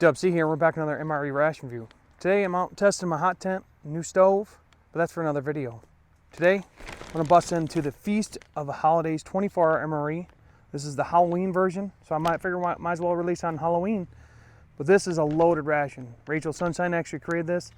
Dub C here, we're back with another MRE ration review. Today I'm out testing my hot tent, new stove, but that's for another video. Today I'm going to bust into the Feast of the Holidays 24-hour MRE. This is the Halloween version, so I might as well release on Halloween. But this is a loaded ration. Rachel Sunshine actually created this.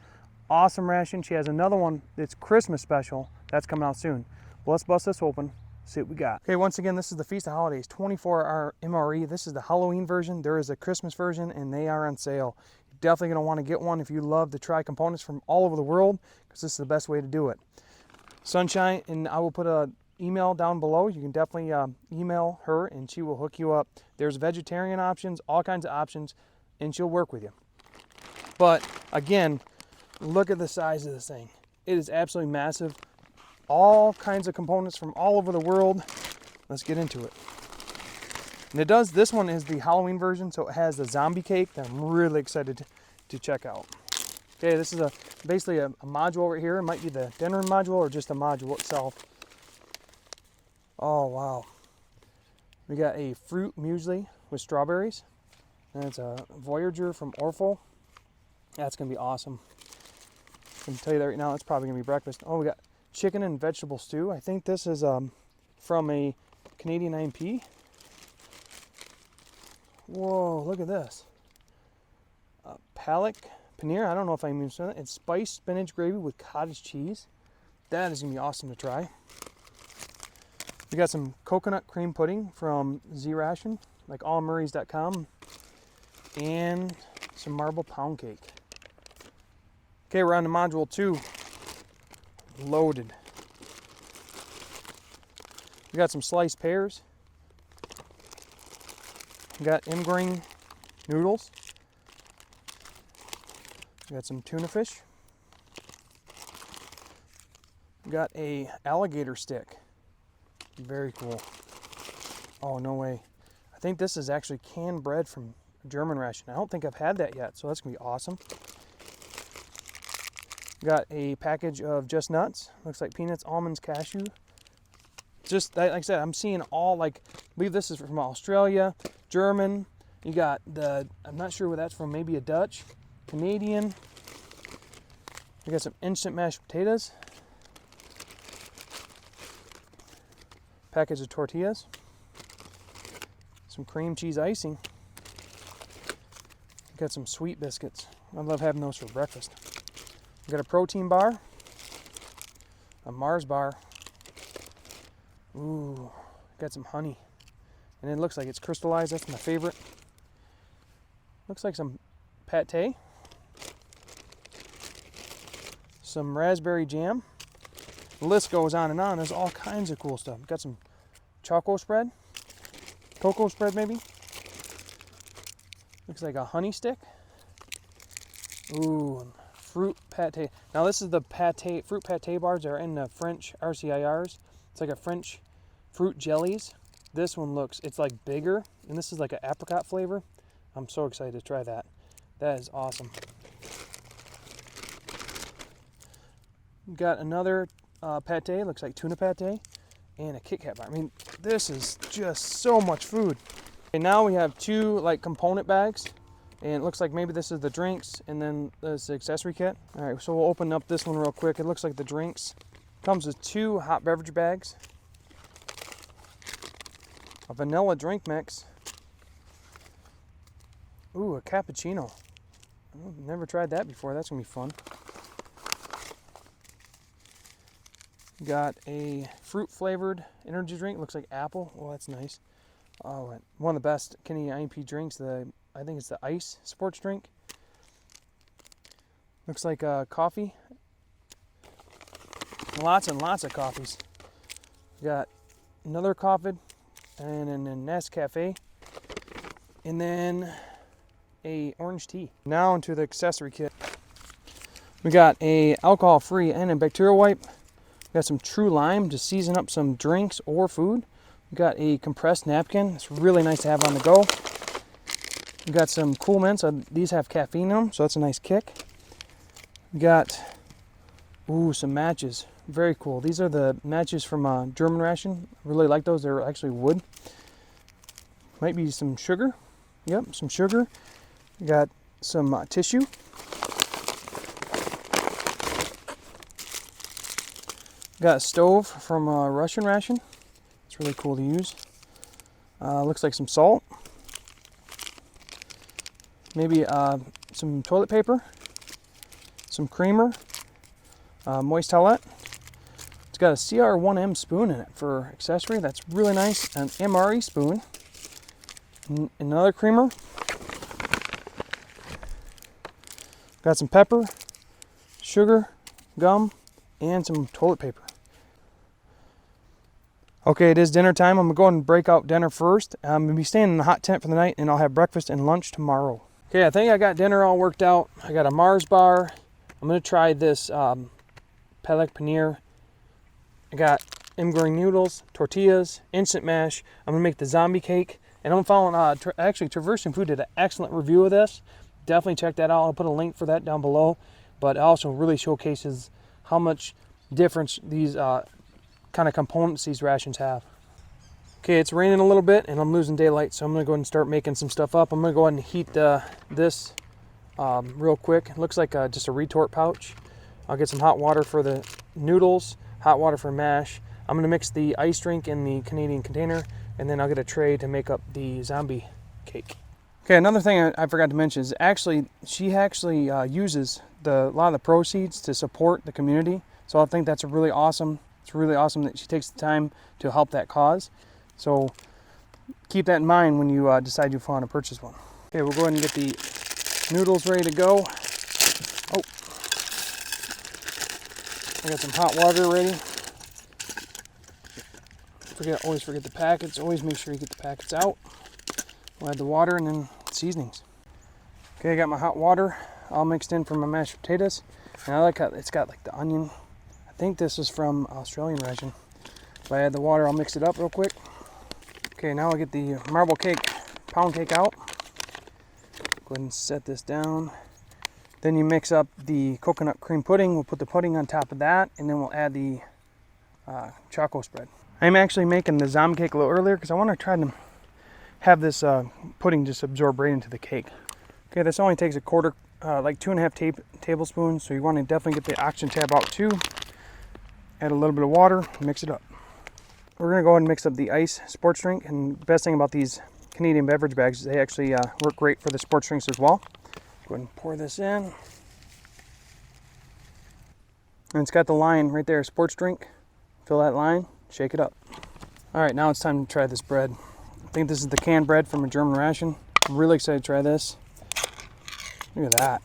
Awesome ration. She has another one that's Christmas special that's coming out soon. Well, let's bust this open, see what we got. Okay, once again, this is the Feast of Holidays 24-hour MRE. This is the Halloween version. There is a Christmas version and they are on sale. You're definitely going to want to get one if you love to try components from all over the world, because this is the best way to do it. Sunshine, and I will put an email down below. You can definitely email her and she will hook you up. There's vegetarian options, all kinds of options, and she'll work with you. But again, look at the size of this thing. It is absolutely massive. All kinds of components from all over the world. Let's get into it. And it does, this one is the Halloween version, so it has the zombie cake that I'm really excited to check out. Okay, this is basically a module right here. It might be the dinner module or just the module itself. Oh wow. We got a fruit muesli with strawberries. And it's a Voyager from Orpho. That's gonna be awesome. I can tell you that right now, it's probably gonna be breakfast. Oh, we got chicken and vegetable stew. I think this is from a Canadian IMP. Whoa, look at this. Palak paneer. I don't know if I'm even saying it. It's spiced spinach gravy with cottage cheese. That is gonna be awesome to try. We got some coconut cream pudding from Z Ration, like allmurrays.com, and some marble pound cake. Okay, we're on to module 2. Loaded. We got some sliced pears. We got M-grain noodles. We got some tuna fish. We got a alligator stick. Very cool. Oh, no way. I think this is actually canned bread from German ration. I don't think I've had that yet, so that's gonna be awesome. Got a package of just nuts. Looks like peanuts, almonds, cashew. Just like I said, I'm seeing all, like, I believe this is from Australia, German. You got the, I'm not sure where that's from, maybe a Dutch, Canadian. We got some instant mashed potatoes. Package of tortillas. Some cream cheese icing. Got some sweet biscuits. I love having those for breakfast. We got a protein bar, a Mars bar. Ooh, got some honey. And it looks like it's crystallized. That's my favorite. Looks like some pate. Some raspberry jam. The list goes on and on. There's all kinds of cool stuff. Got some choco spread. Cocoa spread maybe. Looks like a honey stick. Ooh. Fruit pate. Now this is the fruit pate bars that are in the French RCIRs. It's like a French fruit jellies. This one looks, it's like bigger, and this is like an apricot flavor. I'm so excited to try that. That is awesome. Got another pate, looks like tuna pate, and a Kit Kat bar. I mean, this is just so much food. And now we have 2 like component bags. And it looks like maybe this is the drinks and then this accessory kit. All right, so we'll open up this one real quick. It looks like the drinks. Comes with 2 hot beverage bags. A vanilla drink mix. Ooh, a cappuccino. I've never tried that before. That's gonna be fun. Got a fruit flavored energy drink. Looks like apple. Oh, that's nice. Oh, one of the best Canadian IMP drinks. I think it's the ice sports drink. Looks like coffee. Lots and lots of coffees. We got another coffee and then a Nescafe. And then a orange tea. Now into the accessory kit. We got a alcohol-free antibacterial wipe. We got some True Lime to season up some drinks or food. We got a compressed napkin. It's really nice to have on the go. We got some Cool Mints. These have caffeine in them, so that's a nice kick. We got, some matches. Very cool. These are the matches from German ration. I really like those. They're actually wood. Might be some sugar. Yep, some sugar. We got some tissue. Got a stove from Russian ration. It's really cool to use. Looks like some salt. Maybe some toilet paper. Some creamer. Moist towelette. It's got a CR1M spoon in it for accessory. That's really nice. An MRE spoon. Another creamer. Got some pepper, sugar, gum, and some toilet paper. Okay, it is dinner time. I'm gonna go and break out dinner first. I'm gonna be staying in the hot tent for the night, and I'll have breakfast and lunch tomorrow. Okay, I think I got dinner all worked out. I got a Mars bar. I'm gonna try this palak paneer. I got green noodles, tortillas, instant mash. I'm gonna make the zombie cake, and I'm following. Actually, Diversions did an excellent review of this. Definitely check that out. I'll put a link for that down below. But it also really showcases how much difference these kind of components these rations have. Okay, it's raining a little bit and I'm losing daylight, so I'm gonna go ahead and start making some stuff up. I'm gonna go ahead and heat this real quick. It looks like just a retort pouch. I'll get some hot water for the noodles, hot water for mash. I'm gonna mix the ice drink in the Canadian container, and then I'll get a tray to make up the zombie cake. Okay, another thing I forgot to mention is she actually uses a lot of the proceeds to support the community. So I think that's really awesome. It's really awesome that she takes the time to help that cause. So keep that in mind when you decide you want to purchase one. Okay, we'll go ahead and get the noodles ready to go. Oh, I got some hot water ready. Always forget the packets. Always make sure you get the packets out. We'll add the water and then seasonings. Okay, I got my hot water all mixed in for my mashed potatoes. And I like how it's got like the onion. I think this is from Australian ration. So I add the water, I'll mix it up real quick. Okay, now I'll get the marble cake, pound cake out. Go ahead and set this down. Then you mix up the coconut cream pudding. We'll put the pudding on top of that, and then we'll add the choco spread. I'm actually making the zombie cake a little earlier because I want to try to have this pudding just absorb right into the cake. Okay, this only takes a quarter, like 2.5 tablespoons, so you want to definitely get the oxygen tab out too. Add a little bit of water, mix it up. We're going to go ahead and mix up the ice sports drink, and the best thing about these Canadian beverage bags is they actually work great for the sports drinks as well. Go ahead and pour this in. And it's got the line right there, sports drink. Fill that line, shake it up. All right, now it's time to try this bread. I think this is the canned bread from a German ration. I'm really excited to try this. Look at that.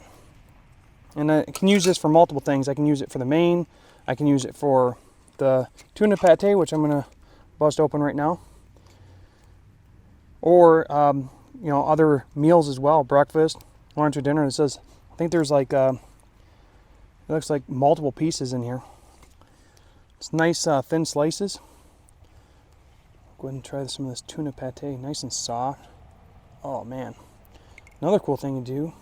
And I can use this for multiple things. I can use it for the main. I can use it for the tuna pate, which I'm gonna bust open right now. Or, you know, other meals as well, breakfast, lunch, or dinner. It says, I think there's like, it looks like multiple pieces in here. It's nice thin slices. Go ahead and try some of this tuna pate, nice and soft. Oh man. Another cool thing to do,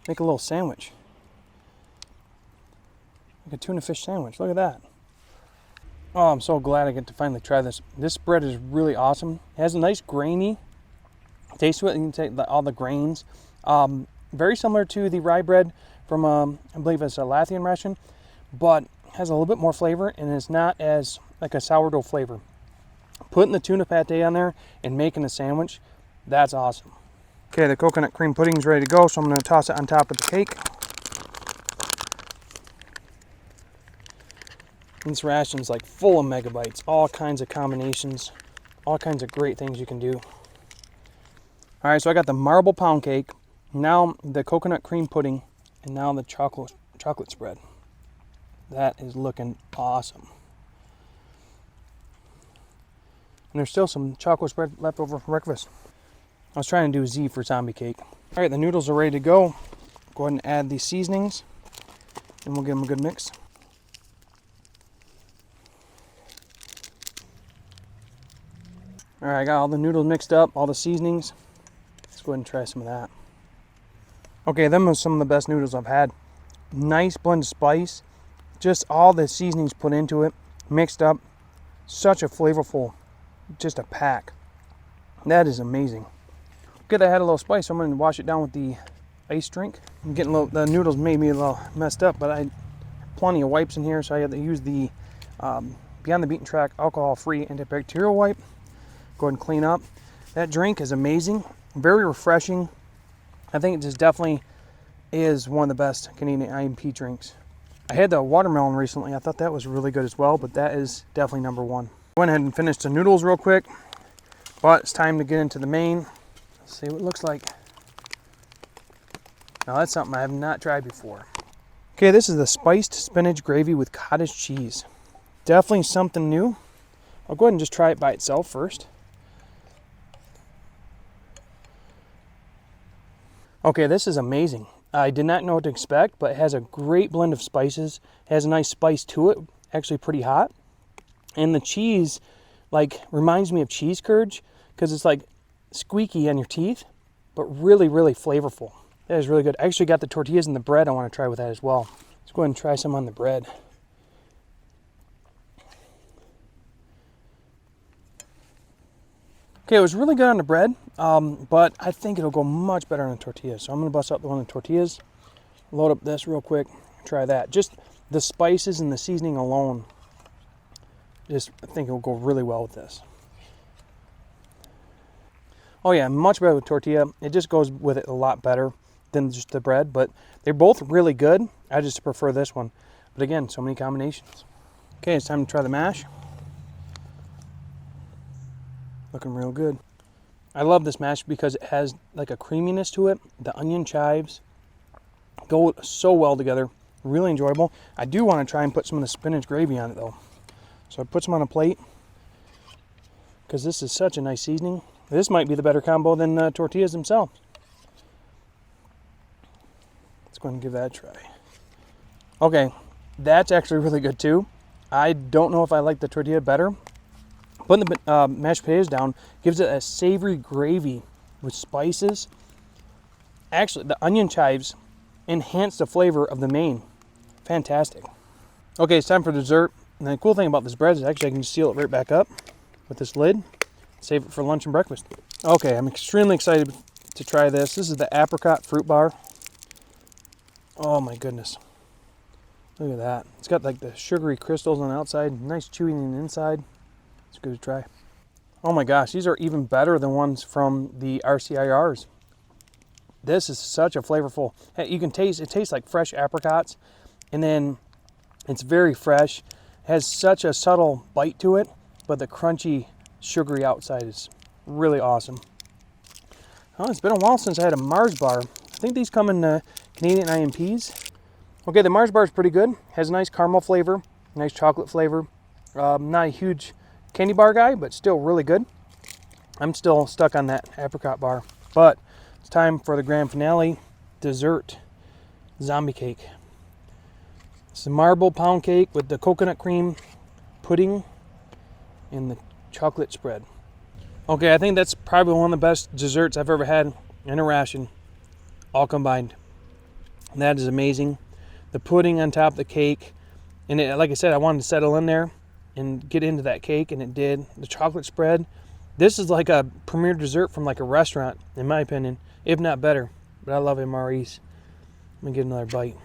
make a little sandwich. Like a tuna fish sandwich, look at that. Oh, I'm so glad I get to finally try this. This bread is really awesome. It has a nice grainy taste to it. You can take all the grains. Very similar to the rye bread from, I believe it's a Latvian ration, but has a little bit more flavor and it's not as like a sourdough flavor. Putting the tuna pate on there and making a sandwich, that's awesome. Okay, the coconut cream pudding is ready to go, so I'm going to toss it on top of the cake. This ration is like full of megabytes, all kinds of combinations, all kinds of great things you can do. All right, so I got the marble pound cake, now the coconut cream pudding, and now the chocolate spread. That is looking awesome. And there's still some chocolate spread left over for breakfast. I was trying to do a Z for zombie cake. All right, the noodles are ready to go. Go ahead and add the seasonings, and we'll give them a good mix. All right, I got all the noodles mixed up, all the seasonings. Let's go ahead and try some of that. Okay, them are some of the best noodles I've had. Nice blend of spice. Just all the seasonings put into it, mixed up. Such a flavorful, just a pack. That is amazing. Okay, that had a little spice, so I'm going to wash it down with the ice drink. I'm getting a little, the noodles made me a little messed up, but I had plenty of wipes in here, so I had to use the Beyond the Beaten Track alcohol-free antibacterial wipe. Go ahead and clean up. That drink is amazing, very refreshing. I think it just definitely is one of the best Canadian IMP drinks. I had the watermelon recently. I thought that was really good as well, but that is definitely number one. Went ahead and finished the noodles real quick, but it's time to get into the main. Let's see what it looks like. Now that's something I have not tried before. Okay, this is the spiced spinach gravy with cottage cheese. Definitely something new. I'll go ahead and just try it by itself first. Okay, this is amazing. I did not know what to expect, but it has a great blend of spices. It has a nice spice to it, actually pretty hot. And the cheese, like, reminds me of cheese curds because it's like squeaky on your teeth, but really, really flavorful. That is really good. I actually got the tortillas and the bread I want to try with that as well. Let's go ahead and try some on the bread. Okay, it was really good on the bread, but I think it'll go much better on the tortillas. So I'm going to bust up the one on the tortillas, load up this real quick, try that. Just the spices and the seasoning alone, I think it'll go really well with this. Oh yeah, much better with tortilla. It just goes with it a lot better than just the bread, but they're both really good. I just prefer this one. But again, so many combinations. Okay, it's time to try the mash. Looking real good. I love this mash because it has like a creaminess to it. The onion chives go so well together. Really enjoyable. I do want to try and put some of the spinach gravy on it though. So I put some on a plate because this is such a nice seasoning. This might be the better combo than tortillas themselves. Let's go ahead and give that a try. Okay, that's actually really good too. I don't know if I like the tortilla better. Putting the mashed potatoes down gives it a savory gravy with spices. Actually, the onion chives enhance the flavor of the main. Fantastic. Okay, it's time for dessert. And the cool thing about this bread is actually I can just seal it right back up with this lid. Save it for lunch and breakfast. Okay, I'm extremely excited to try this. This is the apricot fruit bar. Oh my goodness. Look at that. It's got like the sugary crystals on the outside, nice chewy on the inside. It's good to try. Oh my gosh, these are even better than ones from the RCIRs. This is such a flavorful, you can taste, it tastes like fresh apricots, and then it's very fresh. It has such a subtle bite to it, but the crunchy, sugary outside is really awesome. Oh, it's been a while since I had a Mars bar. I think these come in Canadian IMPs. Okay, the Mars bar is pretty good. Has a nice caramel flavor, nice chocolate flavor. Not a huge candy bar guy, but still really good. I'm still stuck on that apricot bar, but it's time for the grand finale, dessert, zombie cake. It's a marble pound cake with the coconut cream pudding and the chocolate spread. Okay, I think that's probably one of the best desserts I've ever had in a ration, all combined. And that is amazing. The pudding on top of the cake, and it, like I said, I wanted to settle in there and get into that cake, and it did. The chocolate spread, this is like a premier dessert from like a restaurant, in my opinion, if not better. But I love MREs. Let me get another bite.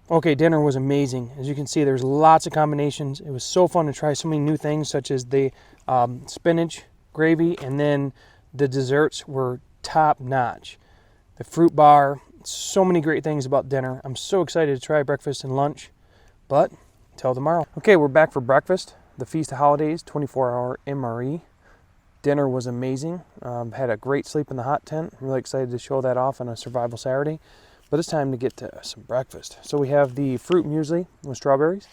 Okay, dinner was amazing. As you can see, there's lots of combinations. It was so fun to try so many new things, such as the spinach gravy, and then the desserts were top notch. The fruit bar, so many great things about dinner. I'm so excited to try breakfast and lunch, but until tomorrow. Okay, we're back for breakfast. The Feast of Holidays, 24-hour MRE. Dinner was amazing. Had a great sleep in the hot tent. I'm really excited to show that off on a survival Saturday. But it's time to get to some breakfast. So we have the fruit muesli with strawberries,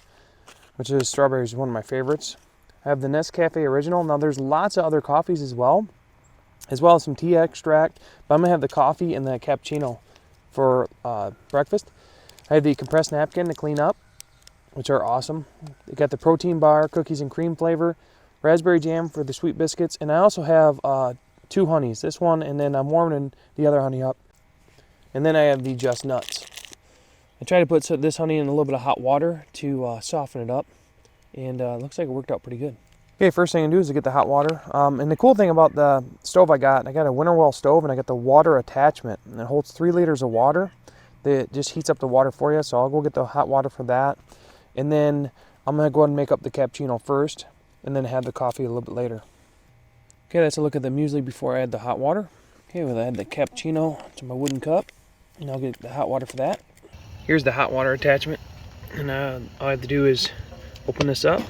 which is strawberries is one of my favorites. I have the Nescafe Original. Now there's lots of other coffees as well as some tea extract. But I'm gonna have the coffee and the cappuccino for breakfast. I have the compressed napkin to clean up, which are awesome. They got the protein bar, cookies and cream flavor, raspberry jam for the sweet biscuits, and I also have 2 honeys. This one, and then I'm warming the other honey up. And then I have the Just Nuts. I tried to put this honey in a little bit of hot water to soften it up, and it looks like it worked out pretty good. Okay, first thing I do is to get the hot water. And the cool thing about the stove I got a winter well stove, and I got the water attachment, and it holds 3 liters of water. That just heats up the water for you, so I'll go get the hot water for that. And then I'm gonna go ahead and make up the cappuccino first, and then have the coffee a little bit later. Okay, that's a look at the muesli before I add the hot water. Okay, we'll add the cappuccino to my wooden cup, and I'll get the hot water for that. Here's the hot water attachment, and all I have to do is open this up.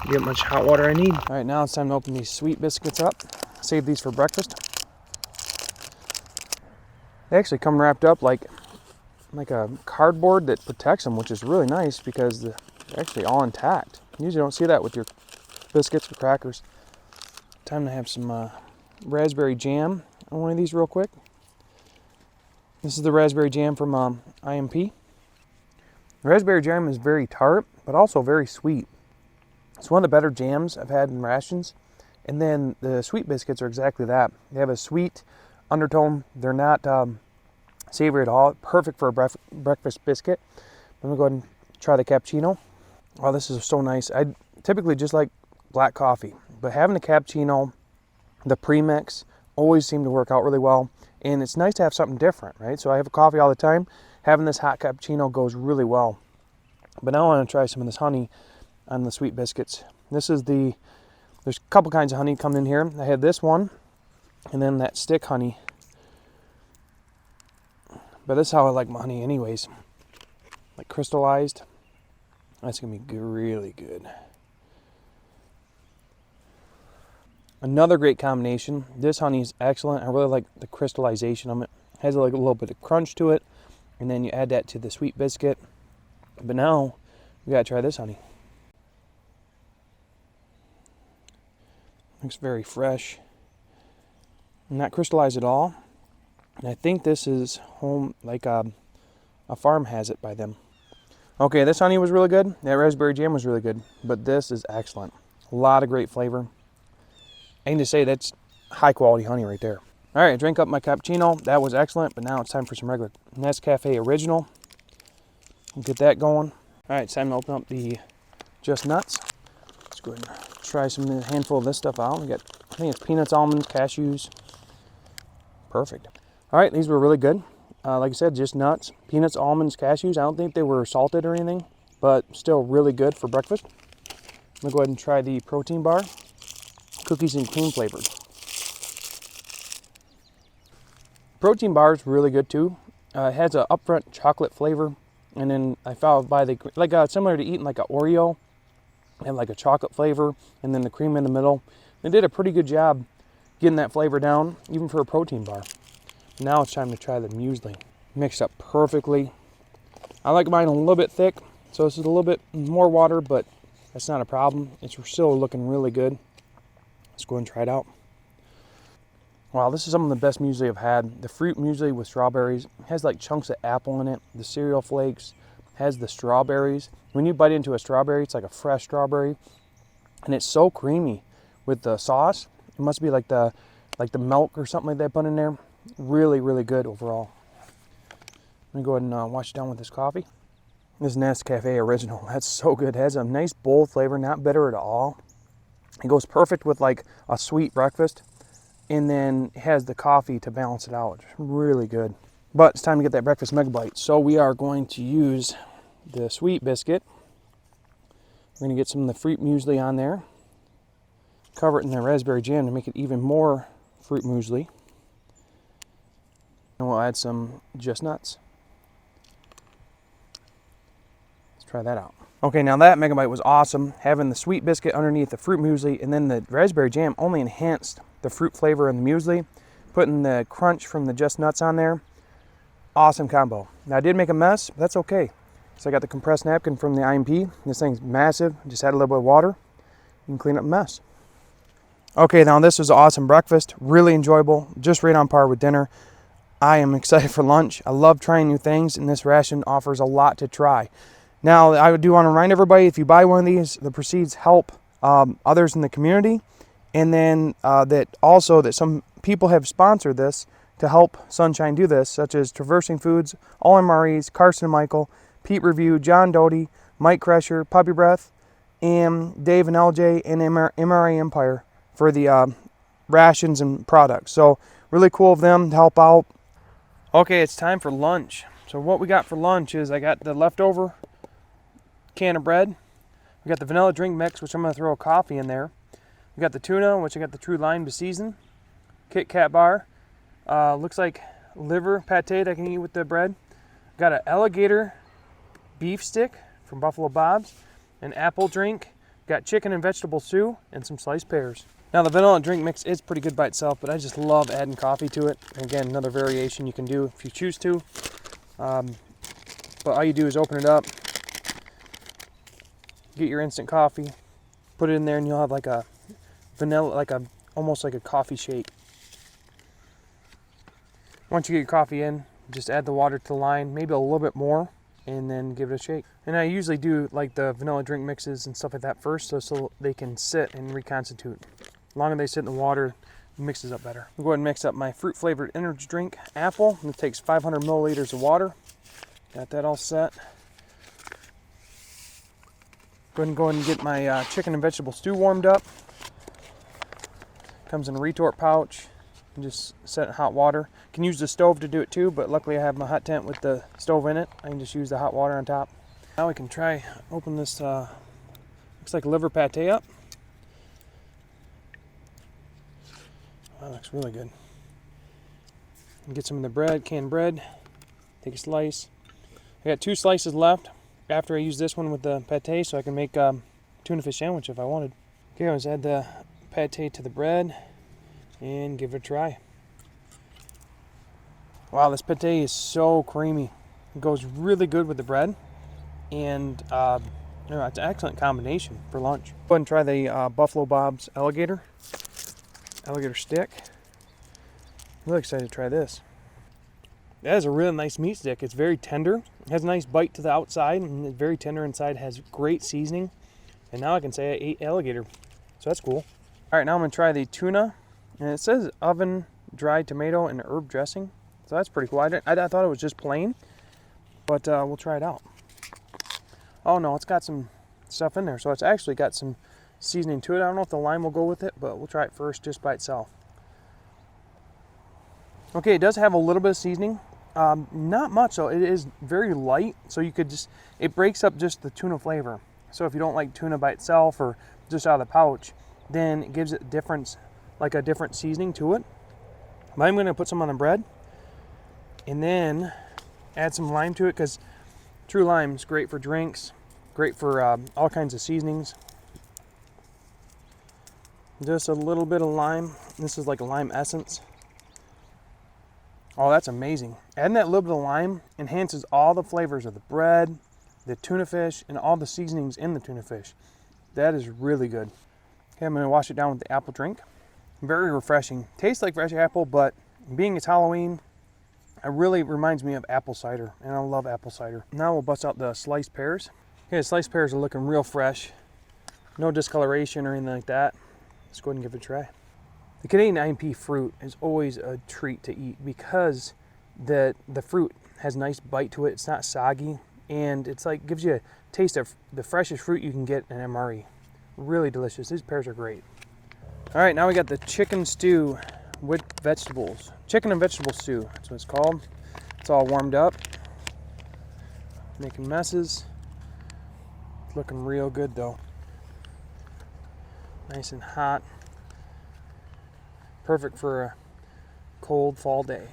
Get much hot water I need. All right, now it's time to open these sweet biscuits up. Save these for breakfast. They actually come wrapped up like a cardboard that protects them, which is really nice because they're actually all intact. You usually don't see that with your biscuits or crackers. Time to have some raspberry jam on one of these real quick. This is the raspberry jam from IMP. The raspberry jam is very tart, but also very sweet. It's one of the better jams I've had in rations. And then the sweet biscuits are exactly that. They have a sweet undertone. They're not savory at all. Perfect for a breakfast biscuit. I'm gonna go ahead and try the cappuccino. Oh, this is so nice. I typically just like black coffee, but having the cappuccino, the premix, always seem to work out really well. And it's nice to have something different, right? So I have a coffee all the time. Having this hot cappuccino goes really well. But now I want to try some of this honey on the sweet biscuits. This is there's a couple kinds of honey coming in here. I have this one, and then that stick honey. But this is how I like my honey anyways. Like crystallized. That's going to be really good. Another great combination. This honey is excellent. I really like the crystallization of it. It has like a little bit of crunch to it. And then you add that to the sweet biscuit. But now, we got to try this honey. Looks very fresh. Not crystallized at all. And I think this is home, like a farm has it by them. Okay, this honey was really good. That raspberry jam was really good. But this is excellent. A lot of great flavor. I need to say that's high quality honey right there. All right, I drank up my cappuccino. That was excellent, but now it's time for some regular Nescafe Original. We'll get that going. All right, it's time to open up the Just Nuts. Let's go ahead and try a handful of this stuff out. We got, I think it's peanuts, almonds, cashews. Perfect. All right, these were really good. Like I said, just nuts, peanuts, almonds, cashews. I don't think they were salted or anything, but still really good for breakfast. I'm gonna go ahead and try the protein bar. Cookies and cream flavored. Protein bar is really good too. It has an upfront chocolate flavor, and then I followed by the similar to eating like an Oreo, and like a chocolate flavor, and then the cream in the middle. They did a pretty good job getting that flavor down, even for a protein bar. Now it's time to try the muesli. Mixed up perfectly. I like mine a little bit thick, so this is a little bit more water, but that's not a problem. It's still looking really good. Let's go and try it out. Wow, this is some of the best muesli I've had. The fruit muesli with strawberries. It has like chunks of apple in it. The cereal flakes has the strawberries. When you bite into a strawberry, it's like a fresh strawberry. And it's so creamy with the sauce. It must be like the milk or something like that put in there. Really, really good overall. Let me go ahead and wash it down with this coffee. This Nescafe Original. That's so good. It has a nice bold flavor, not bitter at all. It goes perfect with like a sweet breakfast, and then it has the coffee to balance it out. It's really good. But it's time to get that breakfast mega bite. So we are going to use the sweet biscuit. We're going to get some of the fruit muesli on there. Cover it in the raspberry jam to make it even more fruit muesli. And we'll add some Just Nuts. Let's try that out. Okay, now that mega bite was awesome. Having the sweet biscuit underneath the fruit muesli, and then the raspberry jam only enhanced the fruit flavor in the muesli. Putting the crunch from the Just Nuts on there. Awesome combo. Now I did make a mess, but that's okay. So I got the compressed napkin from the IMP. This thing's massive. Just add a little bit of water. You can clean up a mess. Okay, now this was an awesome breakfast. Really enjoyable. Just right on par with dinner. I am excited for lunch. I love trying new things, and this ration offers a lot to try. Now, I do want to remind everybody, if you buy one of these, the proceeds help others in the community. And then that some people have sponsored this to help Sunshine do this, such as Traversing Foods, All MREs, Carson and Michael, Pete Review, John Doty, Mike Kresher, Puppy Breath, and Dave and LJ and MRE Empire for the rations and products. So really cool of them to help out. Okay, it's time for lunch. So what we got for lunch is I got the leftover can of bread. We got the vanilla drink mix, which I'm going to throw a coffee in there. We got the tuna, which I got the True Lime to season. Kit Kat bar. Looks like liver pate that I can eat with the bread. Got an alligator beef stick from Buffalo Bob's. An apple drink. Got chicken and vegetable stew and some sliced pears. Now the vanilla drink mix is pretty good by itself, but I just love adding coffee to it. Again, another variation you can do if you choose to. But all you do is open it up, get your instant coffee, put it in there, and you'll have like a vanilla, almost like a coffee shake. Once you get your coffee in, just add the water to the line, maybe a little bit more, and then give it a shake. And I usually do like the vanilla drink mixes and stuff like that first, so they can sit and reconstitute. The longer they sit in the water, it mixes up better. I'll go ahead and mix up my fruit flavored energy drink, apple. It takes 500 milliliters of water. Got that all set. Go ahead and get my chicken and vegetable stew warmed up. Comes in a retort pouch. And just set it in hot water. You can use the stove to do it too, but luckily I have my hot tent with the stove in it. I can just use the hot water on top. Now we can try open this looks like liver pate up. That looks really good. And get some of the bread, canned bread. Take a slice. I got 2 slices left after I use this one with the pate, so I can make a tuna fish sandwich if I wanted. Okay, let's add the pate to the bread and give it a try. Wow, this pate is so creamy. It goes really good with the bread, and it's an excellent combination for lunch. Go ahead and try the Buffalo Bob's alligator stick. I'm really excited to try this. That is a really nice meat stick. It's very tender. It has a nice bite to the outside, and it's very tender inside. It has great seasoning. And now I can say I ate alligator. So that's cool. All right, now I'm going to try the tuna. And it says oven dried tomato and herb dressing. So that's pretty cool. I thought it was just plain, but we'll try it out. Oh no, it's got some stuff in there. So it's actually got some seasoning to it. I don't know if the lime will go with it, but we'll try it first just by itself. Okay, it does have a little bit of seasoning. Not much, so it is very light. So you could just, it breaks up just the tuna flavor. So if you don't like tuna by itself or just out of the pouch, then it gives it a different seasoning to it. But I'm going to put some on the bread and then add some lime to it, because True Lime is great for drinks, great for all kinds of seasonings. Just a little bit of lime. This is like a lime essence. Oh, that's amazing. Adding that little bit of lime enhances all the flavors of the bread, the tuna fish, and all the seasonings in the tuna fish. That is really good. Okay, I'm going to wash it down with the apple drink. Very refreshing. Tastes like fresh apple, but being it's Halloween, it really reminds me of apple cider, and I love apple cider. Now we'll bust out the sliced pears. Okay, the sliced pears are looking real fresh. No discoloration or anything like that. Let's go ahead and give it a try. The Canadian IMP fruit is always a treat to eat because the fruit has a nice bite to it. It's not soggy, and it's like gives you a taste of the freshest fruit you can get in MRE. Really delicious. These pears are great. All right, now we got the chicken stew with vegetables. Chicken and vegetable stew, that's what it's called. It's all warmed up. Making messes. It's looking real good though. Nice and hot. Perfect for a cold fall day.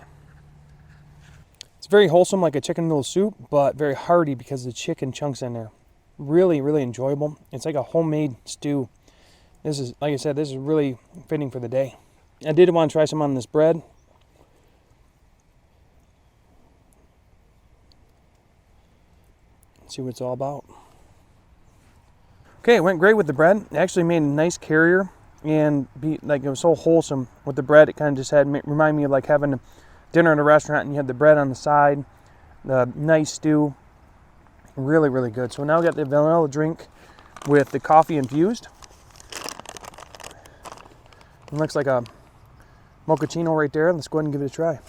It's very wholesome, like a chicken noodle soup, but very hearty because of the chicken chunks in there. Really, really enjoyable. It's like a homemade stew. This is, like I said, this is really fitting for the day. I did want to try some on this bread. See what it's all about. Okay, it went great with the bread. It actually made a nice carrier, and it was so wholesome with the bread. It kind of just remind me of like having dinner at a restaurant, and you have the bread on the side, the nice stew. Really, really good. So now we got the vanilla drink with the coffee infused. It looks like a mochaccino right there. Let's go ahead and give it a try.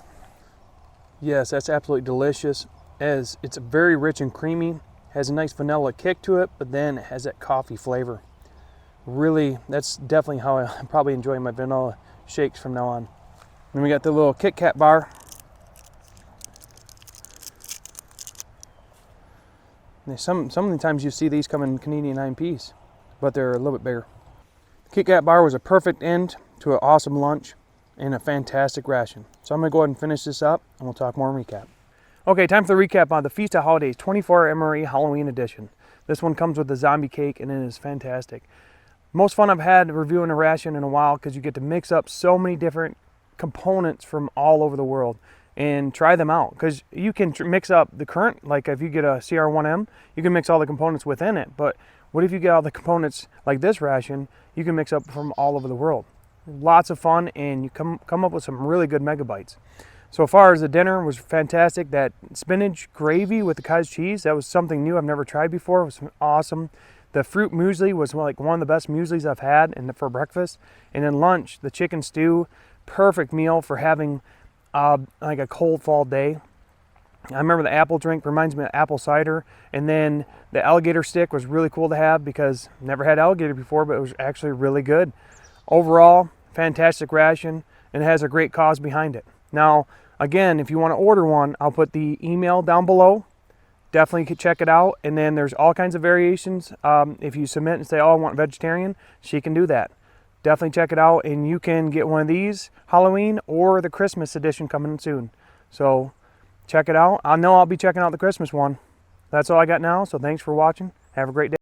Yes, that's absolutely delicious. It's very rich and creamy. Has a nice vanilla kick to it, but then it has that coffee flavor. Really, that's definitely how I probably enjoy my vanilla shakes from now on. Then we got the little Kit Kat bar. Some of the times you see these come in Canadian 9-piece, but they're a little bit bigger. The Kit Kat bar was a perfect end to an awesome lunch and a fantastic ration. So I'm gonna go ahead and finish this up and we'll talk more recap. Okay, time for the recap on the Feast of Holidays 24-hour MRE Halloween Edition. This one comes with the zombie cake and it is fantastic. Most fun I've had reviewing a ration in a while because you get to mix up so many different components from all over the world and try them out, because you can mix up the current, like if you get a CR1M, you can mix all the components within it, but what if you get all the components like this ration, you can mix up from all over the world. Lots of fun, and you come up with some really good megabytes. So far as the dinner was fantastic. That spinach gravy with the cottage cheese, that was something new I've never tried before. It was awesome. The fruit muesli was like one of the best mueslis I've had for breakfast. And then lunch, the chicken stew, perfect meal for having like a cold fall day. I remember the apple drink reminds me of apple cider, and then the alligator stick was really cool to have because I've never had alligator before, but it was actually really good. Overall, fantastic ration, and it has a great cause behind it. Now, again, if you want to order one, I'll put the email down below. Definitely check it out, and then there's all kinds of variations. If you submit and say, oh, I want vegetarian, she can do that. Definitely check it out, and you can get one of these Halloween or the Christmas edition coming soon. So check it out. I know I'll be checking out the Christmas one. That's all I got now, so thanks for watching. Have a great day.